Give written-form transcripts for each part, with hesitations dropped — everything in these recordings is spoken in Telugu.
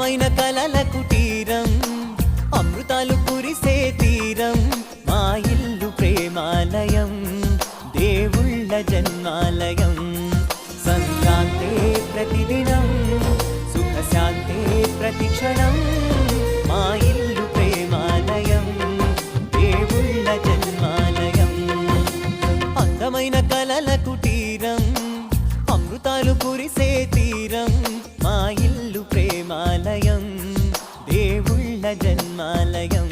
అందమైన కలల కుటీరం, అమృతాలు కురిసే తీరం, మా ఇల్లు ప్రేమాలయం, దేవుళ్ళ జన్మాలయం. సంక్రాంతే ప్రతిదినం, సుఖశాంతే ప్రతిక్షణం, మా ఇల్లు ప్రేమాలయం, దేవుళ్ళ జన్మాలయం. అందమైన కలల కుటీరం, అమృతాలు కురిసే తీరం, మా ఇల్లు ప్రేమాలయం, దేవుళ్ళ జన్మాలయం.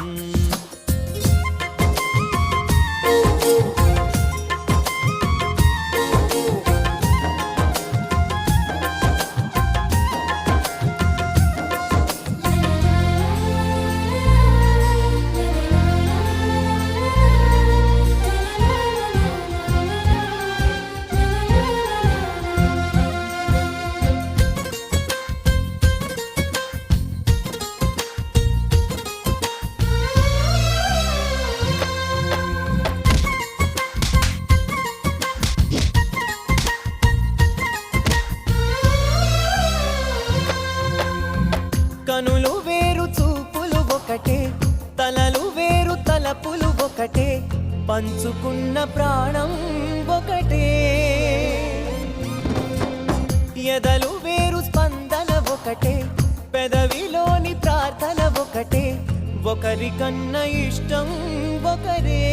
కనులు వేరు చూపులు ఒకటే, తలలు వేరు తలపులు ఒకటే, పంచుకున్న ప్రాణం ఒకటే. ఎదలు వేరు స్పందన ఒకటే, పెదవిలోని ప్రార్థన ఒకటే, ఒకరికన్నా ఇష్టం ఒకరే.